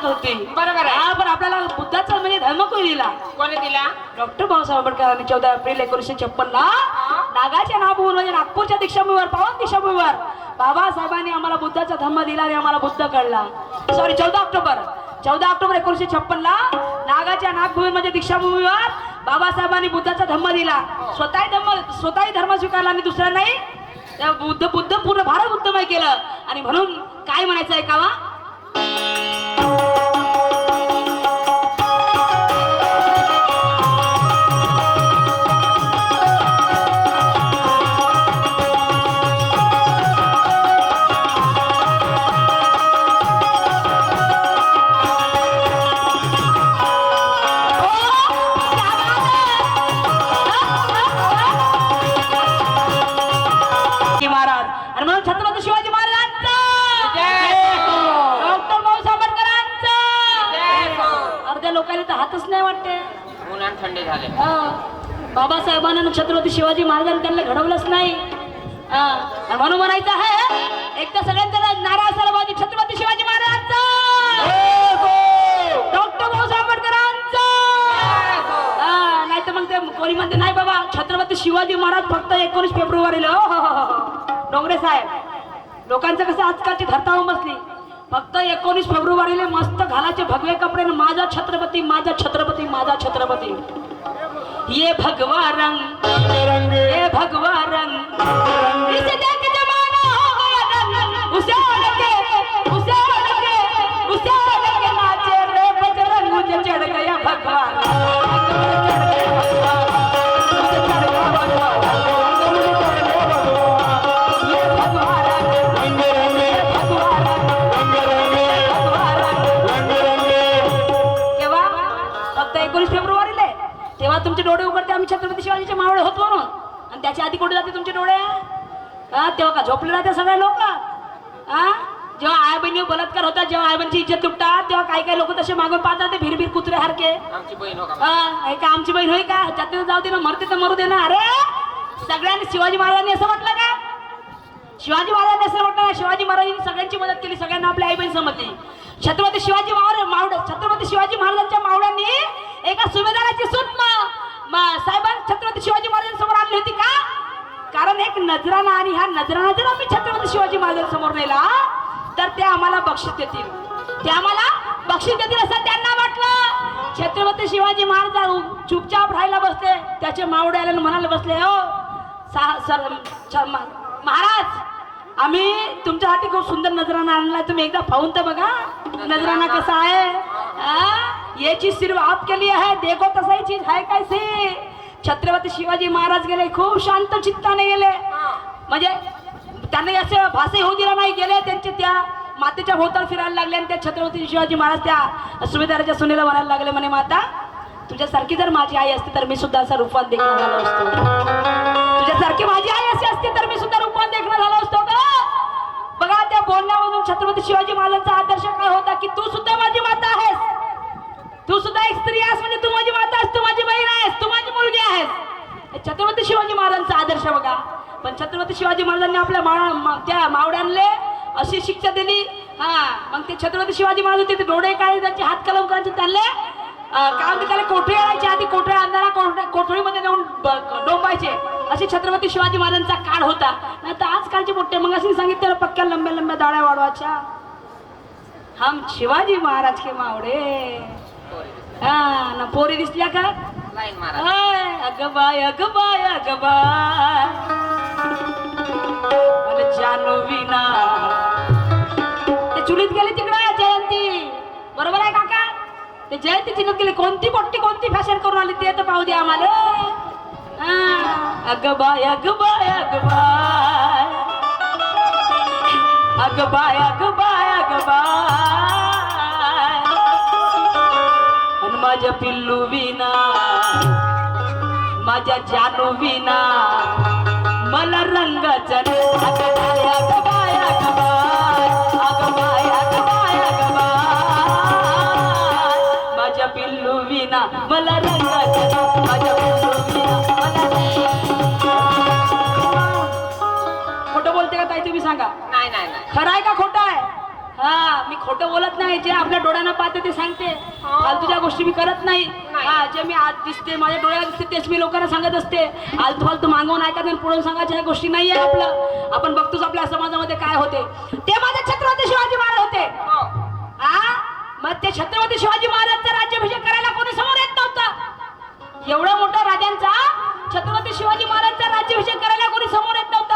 होती. बरोबर आहे. हा, पण आपल्याला बुद्धाचा म्हणजे धर्म कोणी दिला? कोणी दिला? डॉक्टर बाबासाहेब आंबेडकरांनी 14 एप्रिल 1956 ला नागाच्या नागपूर म्हणजे नागपूरच्या दीक्षाभूमीवर पावन दीक्षाभूमीवर बाबासाहेबांनी आम्हाला बुद्धाचा धर्म दिला आणि आम्हाला बुद्ध कळला. सॉरी 14 ऑक्टोबर 1956 ला नागाच्या नागभूमी म्हणजे दीक्षाभूमीवर बाबासाहेबांनी बुद्धाचा धर्म दिला. स्वतःही धर्म स्वीकारला आणि दुसरा नाही. त्या बुद्ध पूर्ण भारत बुद्धमय केलं. आणि म्हणून काय म्हणायचं आहे का वा? महाराज आणि म्हणून छत्रपती शिवाजी महाराजांचा डॉक्टर बाबासाहेब आंबेडकरांचा अर्ध्या लोकांनी तर हातच नाही वाटते. उन्हात थंडी झाले. बाबासाहेबांना छत्रपती शिवाजी महाराजांनी त्यांना घडवलंच नाही. आणि म्हणून म्हणायचं आहे एकदा सगळ्यांचा नारा असायला पाहिजे छत्रपती शिवाजी महाराजांचा डॉक्टर बाबासाहेब आंबेडकरांचा. नाही तर मग ते कोणी म्हणते नाही बाबा छत्रपती शिवाजी महाराज फक्त 19 फेब्रुवारीला. डोंगरे साहेब लोकांचं कसं आजकालची धरतावून बसली. फक्त 19 फेब्रुवारीला मस्त घालाचे भगवे कपडे माझा छत्रपती माझा छत्रपती माझा छत्रपती. ये भगवा रंग ये भगवा रंग इसे देख जमाना हो गया रंग उसे नाचे रे बजरंग मुझे चढ़ गया भगवा फेब्रुवारीला तेव्हा तुमचे डोळे उघडते आम्ही छत्रपती शिवाजीचे मावळे होत म्हणून. आणि त्याच्या आधी कुठे जाते तुमचे डोळे? तेव्हा का झोपले राहते सगळे लोक. जेव्हा आई बहिणी बलात्कार होता जेव्हा आई बहिणीची इज्जत तुटतात तेव्हा काही काही लोक तसे मागून पाहतात ते भिरभिर कुत्रे हारके. आमची बहीण हो का आमची बहीण होई का जाते जाऊ दे ना मरते तर मरू दे ना. अरे सगळ्यांनी शिवाजी महाराजांनी असं म्हटलं का? शिवाजी महाराजांनी असं म्हटलं. शिवाजी महाराजांनी सगळ्यांची मदत केली. सगळ्यांना आपली आई बहीण समजली. छत्रपती शिवाजी छत्रपती शिवाजी महाराजांच्या मावळ्यांनी एका सुभेदाराची सूत साहेबांनी छत्रपती शिवाजी महाराजांसमोर आणली होती का? कारण एक नजराना आणि ह्या नजराना जर आम्ही छत्रपती शिवाजी महाराजांसमोर नेला तर ते आम्हाला बक्षीस देतील. ते आम्हाला बक्षीस देतील असं त्यांना वाटलं. छत्रपती शिवाजी महाराज चुपचाप राहायला बसले. त्याचे मावळे आले म्हणायला बसले हो महाराज आम्ही तुमच्यासाठी खूप सुंदर नजराना आणलाय. तुम्ही एकदा पाहून तर बघा नजराना कसा आहे. ये चीज सिर्फ आपके लिए है देखो तसाही चीज है कैसी. छत्रपती शिवाजी महाराज गेले खूप शांत चित्ताने गेले. म्हणजे त्यांना असं भाषे होऊ दिला नाही. गेले त्यांचे त्या मातेच्या भोवताल फिरायला लागले आणि त्या छत्रपती शिवाजी महाराज त्या सुभेदाराच्या सुनेला म्हणायला लागले म्हणे माता तुझ्यासारखी जर माझी आई असती तर मी सुद्धा असा रूपात देखणं झालो असतो. तुझ्यासारखी माझी आई अशी असती तर मी सुद्धा रूपात देखणं झालो असतो का? बघा त्या बोलण्यामधून छत्रपती शिवाजी महाराजांचा आदर्श काय होता की तू सुद्धा माझी माता आहेस. तू सुद्धा एक स्त्री आहेस म्हणजे तू माझी माता आहेस. तू माझी बहीण आहेस. तू माझी मुलगी आहेस. छत्रपती शिवाजी महाराजांचा आदर्श बघा. पण छत्रपती शिवाजी महाराजांनी आपल्या त्या मावड्यांना अशी शिक्षा दिली. मग ते छत्रपती शिवाजी महाराज होते ते डोळे काढले त्यांचे हात कलंकांचे त्यांना कारण की त्याला कोठडी आणायची आधी कोठडी आणताना कोठडीमध्ये नेऊन डोंबायचे. असे छत्रपती शिवाजी महाराजांचा काळ होता. नाही तर आजकालचे मोठे मग असे सांगितलं पक्क्या लंब्या लंब्या दाड्या वाढवायच्या. हम शिवाजी महाराज के मावडे. ना पोरी दिसल्या का? अगबाय अगबाय अगबाय मला जानू विना ते चुलीत गेले तिकडे जयंती. बरोबर आहे काका? ते जयंती चिन्ह केली कोणती मोठी कोणती फॅशन करून आली ते तर पाहू दे आम्हाला. अगबाय अगबाय अगबाय अगबाय अगबाय अगबाय आणि माझ्या पिल्लू विना माझ्या जानू विना मला रंगाचा अगबाय अगबाय अगबाय अगबाय अगबाय अगबाय माझ्या पिल्लू विना मला रंगाचा माझ्या पिल्लू विना खोटं बोलते का ताई तुम्ही सांगा? नाही नाही नाही खरं आहे का खोटं आहे? हा मी खोटं बोलत नाही, जे आपल्या डोळ्यांना पाहते ते सांगते. फालतूच्या गोष्टी मी करत नाही. हा जे मी आज दिसते माझ्या डोळ्याला दिसते तेच मी लोकांना सांगत असते. आलतू फालतू मागवून ऐकत आणि पुढे सांगायच्या ह्या गोष्टी नाही आहे. आपलं आपण बघतोच आपल्या समाजामध्ये काय होते. ते माझे छत्रपती शिवाजी महाराज होते. मग ते छत्रपती शिवाजी महाराजचा राज्याभिषेक करायला कोणी समोर येत नव्हतं. एवढा मोठा राजांचा छत्रपती शिवाजी महाराजचा राज्याभिषेक करायला कोणी समोर येत नव्हतं.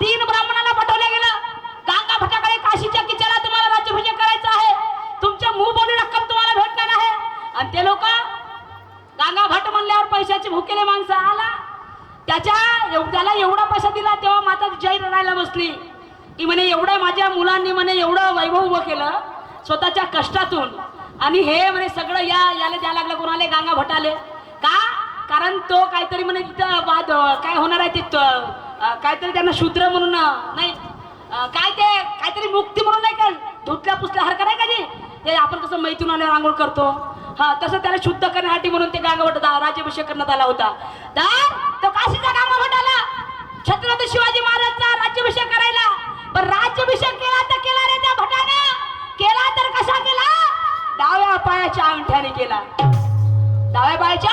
3 ब्राह्मणाला पाठवलं गेलं. गांगा भटाकडे काशीच्या किचला तुम्हाला राज्याभिषेक करायचा आहे, तुमच्या मुंह बोली रक्कम तुम्हाला भेटणार आहे. आणि ते लोक गांगा भट म्हणल्यावर पैशाचे भुकेले माणसं आला. त्याला एवढा पैसा दिला तेव्हा माता जय रडायला बसली की म्हणे एवढं माझ्या मुलांनी म्हणे एवढं वैभव उभं केलं स्वतःच्या कष्टातून, आणि हे म्हणे सगळं याला द्यायला लागलं. कोणाले? गांगा भटाले. का? कारण तो काहीतरी म्हणे तिथं काय होणार आहे तिथं, काहीतरी त्यांना शूद्र म्हणून नाही काहीतरी मुक्ती म्हणून नाही का, धुतल्या पुसल्या हरकत आहे का जी, ते आपण कसं मैथून आल्यावर आंघोळ करतो, हा तसं त्याला शुद्ध करण्यासाठी म्हणून ते गांगाभट राज्याभिषेक करण्यात आला होता. तर तो काशीचा गांगाभट आला छत्रपती शिवाजी महाराजचा राज्याभिषेक करायला. पण राज्याभिषेक केला तर केला रे त्या भटानं, केला तर कसा केला? डाव्या पायाच्या अंगठ्याने केला. डाव्या पायाच्या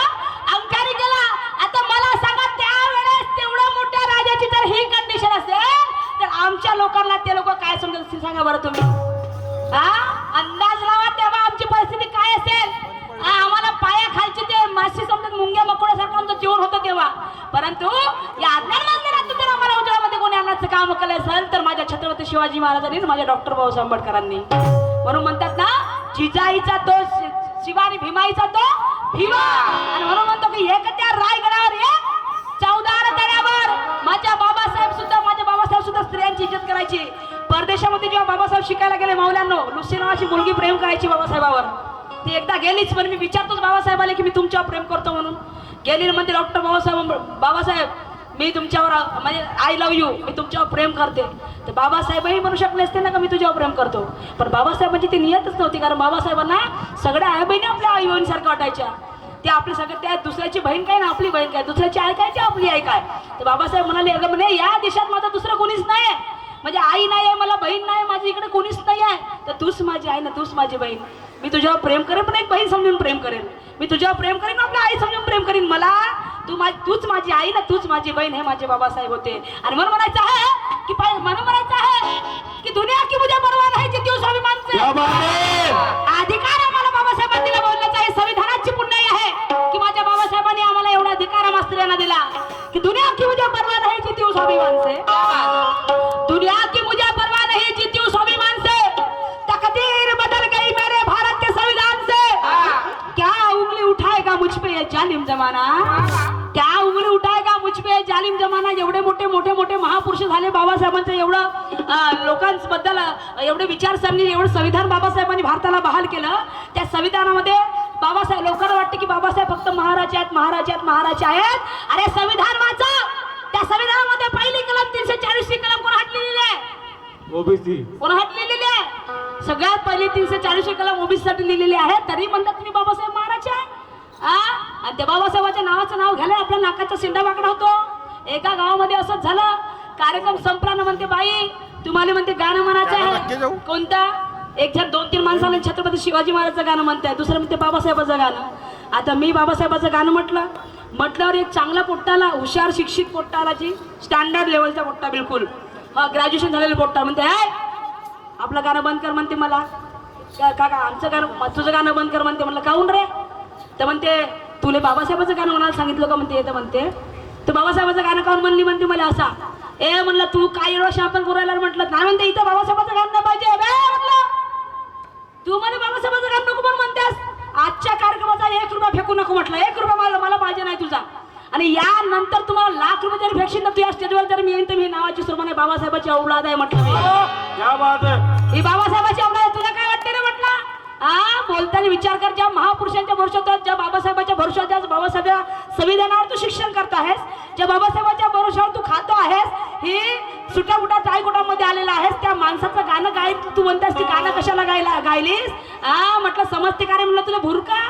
अंगठ्याने केला. आता मला सांगा त्यावेळेस तेवढ्या मोठ्या राजाची जर ही कंडिशन असेल तर आमच्या लोकांना ते लोक काय समजत असतील सांगा बरं तुम्ही. अंदाज लावा तेव्हा आमची परिस्थिती काय असेल. आम्हाला पायाखालची ते माशी समजत मुंग्या मकोड्यासारखं आमचं जीवन होतं तेव्हा. परंतु या अज्ञान मंदिरातून जर आम्हाला उजळामध्ये कोणी आणायचं काम केलं असेल तर माझ्या छत्रपती शिवाजी महाराजांनी, माझ्या डॉक्टर बाबासाहेब आंबेडकरांनी. म्हणून म्हणतात ना, जिजाईचा तो शिवा आणि भीमाईचा तो भीमा. आणि म्हणून म्हणतो की एक त्या रायगडावर एक 14 तळ्यावर माझ्या बाबासाहेब सुद्धा स्त्रियांची इज्जत करायची. परदेशामध्ये जेव्हा बाबासाहेब शिकायला गेले मावल्यांनो, लुसी नावाची मुलगी प्रेम करायची बाबासाहेबावर. ती एकदा गेलीच, पण मी विचारतोच बाबासाहेबाला की मी तुमच्यावर प्रेम करतो म्हणून. गेली म्हणते डॉक्टर बाबासाहेब मी तुमच्यावर म्हणजे आय लव्ह यू, मी तुमच्यावर प्रेम करते. तर बाबासाहेबही म्हणू शकले असते ना का मी तुझ्यावर प्रेम करतो. पण बाबासाहेबांची ती नियतच नव्हती, कारण बाबासाहेबांना सगळ्या आई बहिणी आपल्या आई बहिणीसारखं वाटायच्या. ते आपले सगळे त्या दुसऱ्याची बहीण काय ना आपली बहीण काय, दुसऱ्याची आई काय ते आपली आई काय. तर बाबासाहेब म्हणाले अगं म्हणे या देशात माझं दुसरं कोणीच नाही, म्हणजे आई नाही आहे, मला बहीण नाही, माझी इकडे कोणीच नाही आहे, तर तूच माझी आई ना, तूच माझी बहीण. मी तुझ्यावर प्रेम करेन, पण एक बहीण समजून प्रेम करेन. मी तुझ्यावर प्रेम करेन, आपल्या आई समजून प्रेम करीन. मला तूच माझी आई ना, तूच माझी बहीण, हे माझे बाबासाहेब होते. आणि म्हणून म्हणायचं आहे की की दुनिया की मुझे परवाह नहीं जीती हूं स्वाभिमान से. अधिकार आम्हाला बाबासाहेबांनी दिला बोलण्याचा आहे. संविधानाची पुण्याई आहे की माझ्या बाबासाहेबांनी आम्हाला एवढा अधिकार आम्हा स्त्रियांना दिला की दुनिया की मुझे परवाह नहीं जीती हूं स्वाभिमान से. दुनिया की मुझे परवाह नहीं जीती हूं स्वाभिमान से. तकदीर बदल गई मेरे भारत के संविधान से. क्या उंगली उठाएगा मुझ पे ये जालिम जमाना, क्या उंगली उठाएगा मुझ पे ये जालिम जमाना. एवढे मोठे महापुरुष झाले बाबासाहेबांचं, एवढं लोकांबद्दल एवढे विचारसरणी, एवढं संविधान बाबासाहेबांनी भारताला बहाल केलं. त्या संविधानामध्ये बाबासाहेब, लोकांना वाटतं की बाबासाहेब फक्त महाराज आहेत. अरे संविधान वाचा. त्या संविधानामध्ये पहिली कलम 340 कलम कोण हात लिहिलेली आहे? ओबीसी. कोण हात लिहिलेली आहे? सगळ्यात पहिली 340 कलम ओबीसी साठी लिहिलेली आहे. तरी म्हणतात तुम्ही बाबासाहेब महाराज आहे. आणि त्या बाबासाहेबाच्या नावाचं नाव घ्यायला आपल्या नाकाचा शेंडा वाकडा होतो. एका गावामध्ये असंच झालं, कार्यक्रम संपला ना, म्हणते बाई तुम्हाला म्हणते गाणं म्हणायचं आहे. कोणता? एक जण 2-3 माणसाला छत्रपती शिवाजी महाराजचं गाणं म्हणताय, दुसरं म्हणते बाबासाहेबाचं गाणं. आता मी बाबासाहेबाचं गाणं म्हटल्यावर एक चांगला पोट्टा आला, हुशार शिक्षित पोट्टा आला, जी स्टँडर्ड लेवलचा पोट्टा, बिलकुल ग्रॅज्युएशन झालेलं पोट्टा. म्हणते आपलं गाणं बंद कर म्हणते. मला काका आमचं गाणं, तुझं गाणं बंद कर म्हणते. म्हणलं काहून रे? तर म्हणते तुले बाबासाहेबाचं गाणं म्हणायला सांगितलं का म्हणते. येतं म्हणते तर बाबासाहेबाचं गाणं काहून म्हणली म्हणते मला. असा म्हणलं तू काय एवढं शापन करायला. म्हटलं नाही म्हणते इथं बाबासाहेबाचं गाणं नाही पाहिजे. म्हटलं तू मला बाबासाहेबाचं गाणं नको पण म्हणतेस. आजच्या कार्यक्रमाचा 1 रुपया फेकू नको म्हटलं. 1 रुपया मला पाहिजे नाही तुझा. आणि यानंतर तुम्हाला लाख रुपये जरी फेकशील तर तू या स्टेजवर जर मी येईन तर मी नावाची सुरमाने बाबासाहेबाची औलाद आहे म्हटलं. ही बाबासाहेबाची औलाद आहे. तुला काय वाटते रे म्हटलं. बोलताना विचार कर, ज्या महापुरुषांच्या भरोशावर, ज्या बाबासाहेबाच्या भरोशावर, ज्या बाबासाहेब संविधानावर तू शिक्षण करतो आहेस, ज्या बाबासाहेबाच्या भरोशावर तू खातो आहेस, ही सुट्या बुटा टायकोटामध्ये आलेला आहेस, त्या माणसाचं गाणं गाय तू म्हणतेस की गाणं कशाला गायलीस. म्हटलं समजते का रे म्हणलं तुला भुरका.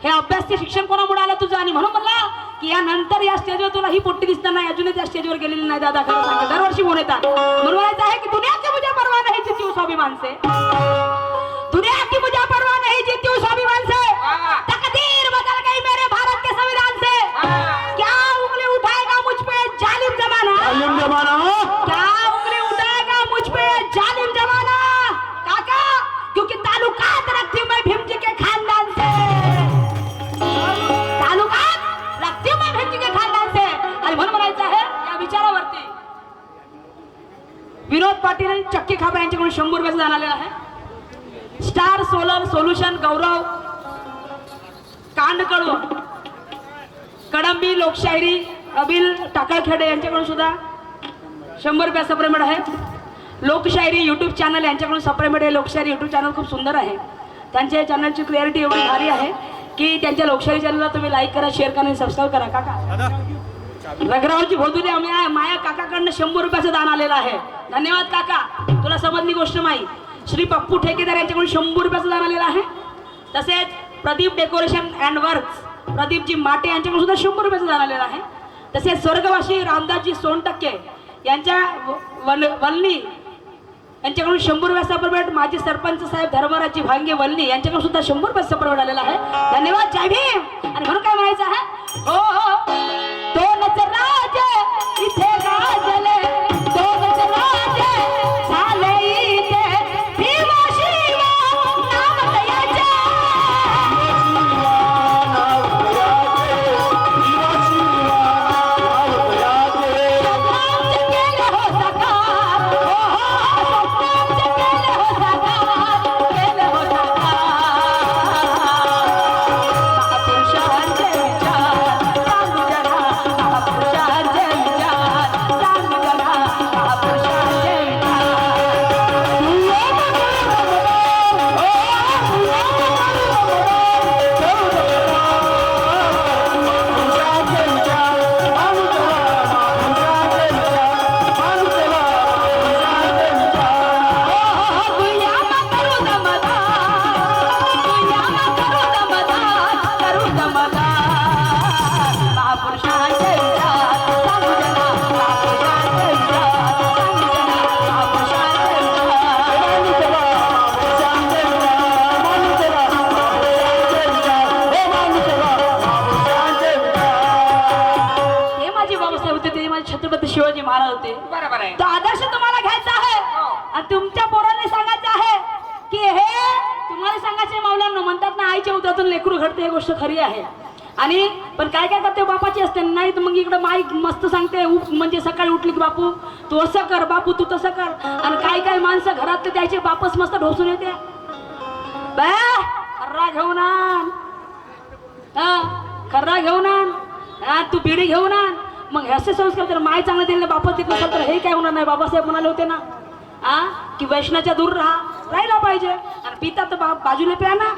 हे अभ्यास ते शिक्षण कोणामुळे आलं तुझं. आणि म्हणून म्हणलं की यानंतर या स्टेजवर तुला ही पोट्टी दिसणार नाही, अजूनही त्या स्टेजवर गेलेली नाही. दादा खरं सांगा दरवर्षी म्हणून येतात. म्हणून म्हणायचं आहे की दुनिया के मुझे परवाह नहीं जीती हूं स्वाभिमान से, दुनिया की मुझे परवाह नहीं, जीती हूँ स्वाभिमान से, हाँ। तकदीर बदल गई मेरे भारत के संविधान से, हाँ। क्या उंगली उठाएगा मुझ पे जालिम जमाना, जालिम जमाना क्या उंगली उठाएगा मुझ पे जालिम जमाना, काका, क्योंकि ताल्लुकात रखती हूँ मैं भीम जी के खानदान से, ताल्लुकात रखती हूँ मैं भीम जी के खानदान से. आणि म्हणून म्हणायचं आहे या विचारावरती विनोद पाटील चक्की खापा यांच्याकडून 100 रुपयाचं दान आलेलं आहे. स्टार सोलर सोल्युशन गौरव कांडकडू कडंबी लोकशायरी अबिल टाकळखेडे यांच्याकडून सुद्धा 100 रुपया सप्रेमेट आहे. लोकशायरी यूट्यूब चॅनल यांच्याकडून सप्रेमेट आहे. लोकशायरी यूट्यूब चॅनल खूप सुंदर आहे. त्यांच्या चॅनलची क्लिअरिटी एवढी भारी आहे की त्यांच्या लोकशायरी चॅनलला तुम्ही लाईक करा, शेअर करा आणि सबस्क्राईब करा. काका रगरावची भोदुरी माया काकाकडनं 100 रुपयाचं दान आलेलं आहे. धन्यवाद काका, तुला समजली गोष्ट माही. श्री पप्पू ठेकेदार यांच्याकडून 100 रुपयाचं दान आलेलं आहे. तसेच प्रदीप डेकोरेशन अँड वर्क्स प्रदीपजी माटे यांच्याकडून सुद्धा 100 रुपयाचं दान आलेलं आहे. तसेच स्वर्गवासी रामदासजी सोनटक्के यांच्या वल्ली यांच्याकडून 100 रुपया सपोर्ट. माजी सरपंच साहेब धर्मराजजी भांगे वल्ली यांच्याकडून सुद्धा 100 रुपये सपोर्ट आलेला आहे. धन्यवाद, जय भीम. आणि म्हणून काय म्हणायचं आहे, हो दोनच राजे इथे गाजले, दोनच राजे झाले इथे, भीमा शिवा नाव दयाचे, संग्रामचे केले हो साकार, हो संग्रामचे केले हो साकार, केले हो साकार. महापुरुषांचे विचार सांगू जरा, महापुरुषांचे विचार सांगू जरा, महापुरुषांचे छत्रपती शिवाजी महाराज होते. बरोबर आहे. तो आदर्श तुम्हाला घ्यायचा आहे आणि तुमच्या पोरांनी सांगायचं आहे की हे तुम्हाला सांगायचे माऊल्यांना म्हणतात ना, आईच्या उदरातून लेकरू घडते, ही गोष्ट खरी आहे. आणि पण काय काय करते बापाची असते, नाही तर मग इकडे माई मस्त सांगते म्हणजे सकाळी उठली की बापू तू असं कर, बापू तू तसं कर. आणि काय काय माणसं घरात द्यायचे बापच मस्त ढोसून येते, खर्रा घेऊन आण, खर्रा घेऊन आण, तू बिडी घेऊन आण. मग असे संस्कार तर माय चांगलं दिलं बापच देत नसेल तर हे काय होणार नाही. बाबासाहेब म्हणाले होते ना की वैष्णाच्या दूर राहायला पाहिजे. आणि पिता तर बाजूला प्या ना,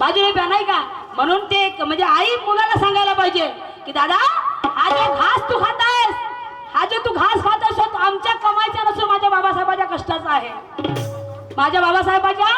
बाजूला प्या नाही का. म्हणून ते म्हणजे आई मुलाला सांगायला पाहिजे की दादा हा जो घास तू खात आहेस, हा जो तू घास खात आहेस तो आमच्या कमाईचा नसून माझ्या बाबासाहेबाच्या कष्टाचा आहे. माझ्या बाबासाहेबाच्या